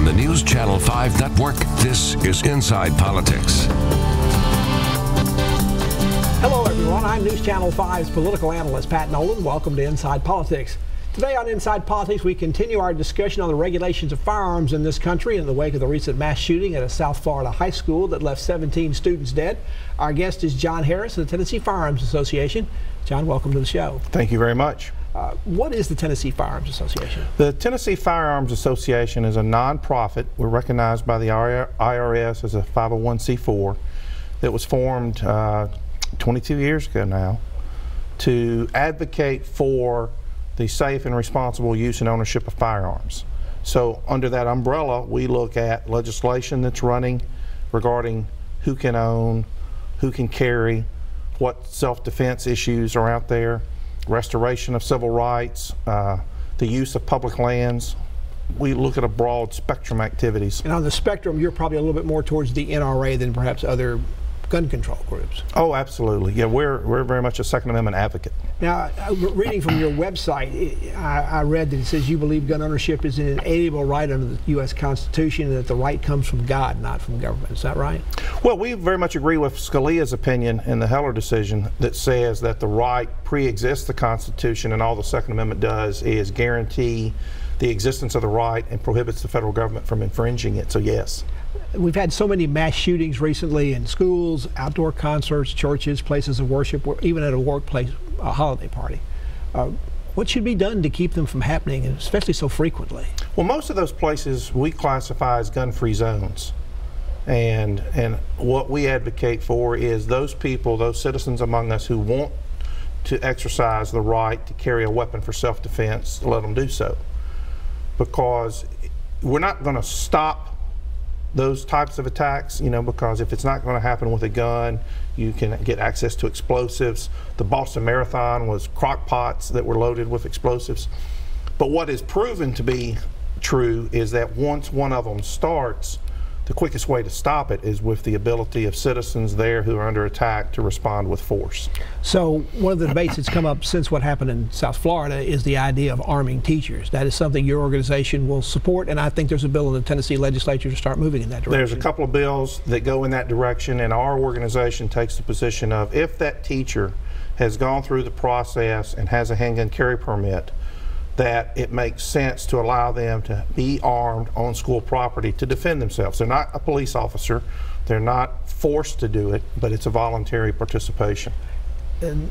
On the News Channel 5 network, this is Inside Politics. Hello, everyone. I'm News Channel 5's political analyst, Pat Nolan. Welcome to Inside Politics. Today on Inside Politics, we continue our discussion on the regulations of firearms in this country in the wake of the recent mass shooting at a South Florida high school that left 17 students dead. Our guest is John Harris of the Tennessee Firearms Association. John, welcome to the show. Thank you very much. What is the Tennessee Firearms Association? The Tennessee Firearms Association is a nonprofit. We're recognized by the IRS as a 501c4 that was formed 22 years ago now to advocate for the safe and responsible use and ownership of firearms. So under that umbrella, we look at legislation that's running regarding who can own, who can carry, what self-defense issues are out there, restoration of civil rights, the use of public lands. We look at a broad spectrum of activities. And on the spectrum, you're probably a little bit more towards the NRA than perhaps other gun control groups. Oh, absolutely. Yeah, we're very much a Second Amendment advocate. Now, reading from your website, I read that it says you believe gun ownership is an inalienable right under the U.S. Constitution and that the right comes from God, not from government. Is that right? Well, we very much agree with Scalia's opinion in the Heller decision that says that the right pre-exists the Constitution, and all the Second Amendment does is guarantee the existence of the right and prohibits the federal government from infringing it. So yes. We've had so many mass shootings recently in schools, outdoor concerts, churches, places of worship, or even at a workplace, a holiday party. What should be done to keep them from happening, especially so frequently? Well, most of those places we classify as gun-free zones. And what we advocate for is those people, those citizens among us who want to exercise the right to carry a weapon for self-defense, let them do so. Because we're not going to stop those types of attacks, you know, because if it's not going to happen with a gun, you can get access to explosives. The Boston Marathon was crock pots that were loaded with explosives. But what is proven to be true is that once one of them starts, the quickest way to stop it is with the ability of citizens there who are under attack to respond with force. So one of the debates that's come up since what happened in South Florida is the idea of arming teachers. That is something your organization will support, and I think there's a bill in the Tennessee legislature to start moving in that direction. There's a couple of bills that go in that direction, and our organization takes the position of if that teacher has gone through the process and has a handgun carry permit, that it makes sense to allow them to be armed on school property to defend themselves. They're not a police officer, they're not forced to do it, but it's a voluntary participation. And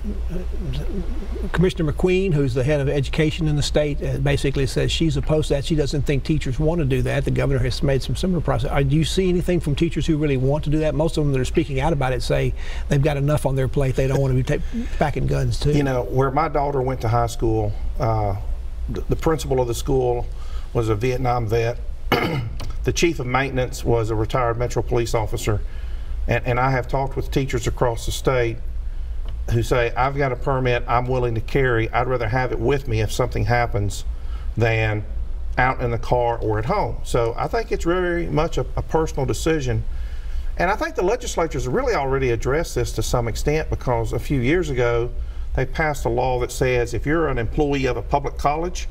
Commissioner McQueen, who's the head of education in the state, basically says she's opposed to that. She doesn't think teachers want to do that. The governor has made some similar process. Do you see anything from teachers who really want to do that? Most of them that are speaking out about it say they've got enough on their plate. They don't want to be packing guns too. You know, where my daughter went to high school, the principal of the school was a Vietnam vet. The chief of maintenance was a retired Metro police officer. And I have talked with teachers across the state who say, I've got a permit, I'm willing to carry. I'd rather have it with me if something happens than out in the car or at home. So I think it's very much a personal decision. And I think the legislature's really already addressed this to some extent, because a few years ago, they passed a law that says if you're an employee of a public college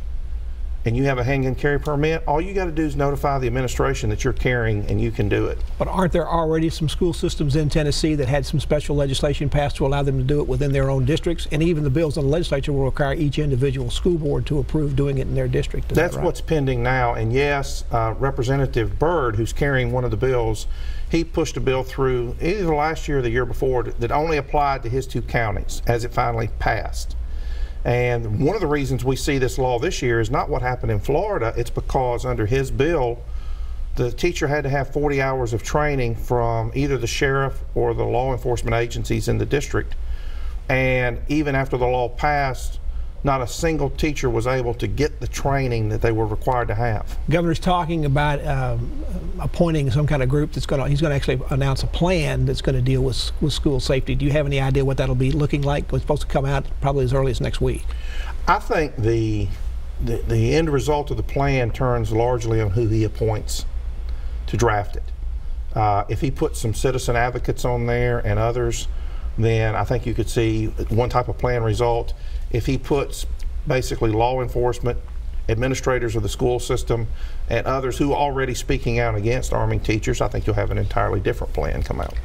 and you have a handgun carry permit, all you got to do is notify the administration that you're carrying and you can do it. But aren't there already some school systems in Tennessee that had some special legislation passed to allow them to do it within their own districts? And even the bills in the legislature will require each individual school board to approve doing it in their district. That's right? What's pending now. And yes, Representative Byrd, who's carrying one of the bills, he pushed a bill through either last year or the year before that only applied to his 2 counties as it finally passed. And one of the reasons we see this law this year is not what happened in Florida. It's because under his bill, the teacher had to have 40 hours of training from either the sheriff or the law enforcement agencies in the district. And even after the law passed, not a single teacher was able to get the training that they were required to have. Governor's talking about appointing some kind of group that's going to, he's going to actually announce a plan that's going to deal with school safety. Do you have any idea what that'll be looking like? It's supposed to come out probably as early as next week. I think the end result of the plan turns largely on who he appoints to draft it. If he puts some citizen advocates on there and others, then I think you could see one type of plan result. If he puts basically law enforcement administrators of the school system and others who are already speaking out against arming teachers, I think you'll have an entirely different plan come out.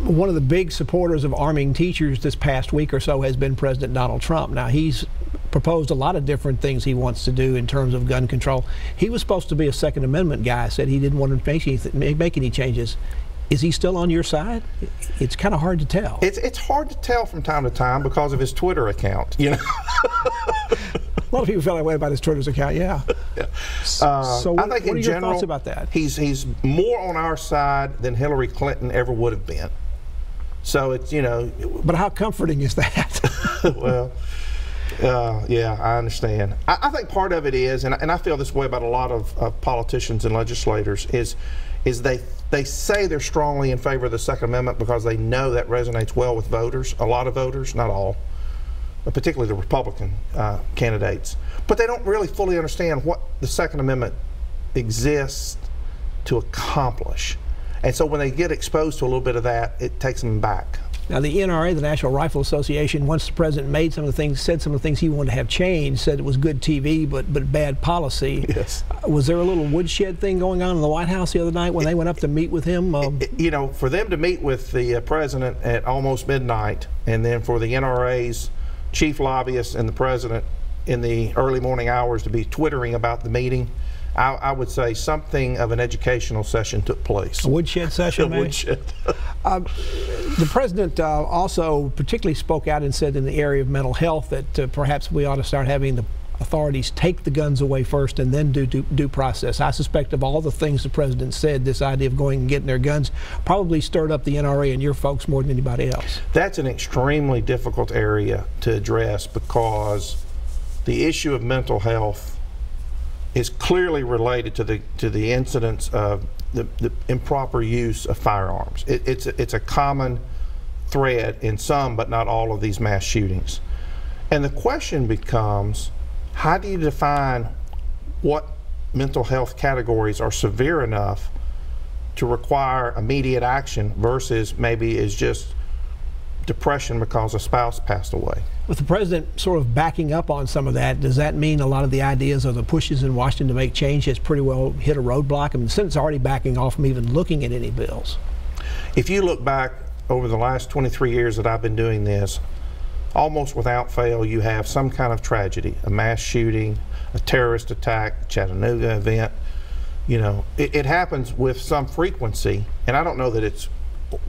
One of the big supporters of arming teachers this past week or so has been President Donald Trump. Now, he's proposed a lot of different things he wants to do in terms of gun control. He was supposed to be a Second Amendment guy, said he didn't want to make any changes. Is he still on your side? It's kind of hard to tell. It's hard to tell from time to time because of his Twitter account, you know. A lot of people feel that way about his Twitter's account, yeah. So what are your thoughts about that? He's more on our side than Hillary Clinton ever would have been. So it's, you know. But how comforting is that? Well, yeah, I understand. I think part of it is, and I feel this way about a lot of politicians and legislators, is they say they're strongly in favor of the Second Amendment because they know that resonates well with voters, a lot of voters, not all, but particularly the Republican candidates. But they don't really fully understand what the Second Amendment exists to accomplish. And so when they get exposed to a little bit of that, it takes them back. Now, the NRA, the National Rifle Association, once the president made some of the things, said some of the things he wanted to have changed, said it was good TV but bad policy. Yes. Was there a little woodshed thing going on in the White House the other night when they went up to meet with him? You know, for them to meet with the president at almost midnight, and then for the NRA's chief lobbyist and the president in the early morning hours to be twittering about the meeting, I would say something of an educational session took place. A woodshed session, maybe? A woodshed. The president also particularly spoke out and said in the area of mental health that perhaps we ought to start having the authorities take the guns away first and then do due process. I suspect of all the things the president said, this idea of going and getting their guns probably stirred up the NRA and your folks more than anybody else. That's an extremely difficult area to address because the issue of mental health is clearly related to the incidence of the improper use of firearms. It's a common thread in some but not all of these mass shootings. And the question becomes, how do you define what mental health categories are severe enough to require immediate action versus maybe is just depression because a spouse passed away? With the president sort of backing up on some of that, does that mean a lot of the ideas or the pushes in Washington to make change has pretty well hit a roadblock? I mean, the Senate's already backing off from even looking at any bills. If you look back over the last 23 years that I've been doing this, almost without fail, you have some kind of tragedy, a mass shooting, a terrorist attack, Chattanooga event. You know, it happens with some frequency, and I don't know that it's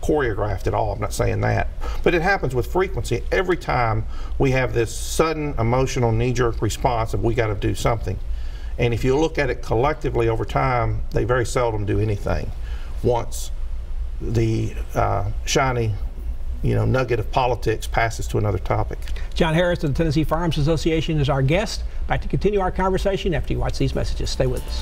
choreographed at all, I'm not saying that, but it happens with frequency. Every time we have this sudden emotional knee-jerk response of we got to do something. And if you look at it collectively over time, they very seldom do anything once the shiny nugget of politics passes to another topic. John Harris of the Tennessee Firearms Association is our guest. Back to continue our conversation after you watch these messages. Stay with us.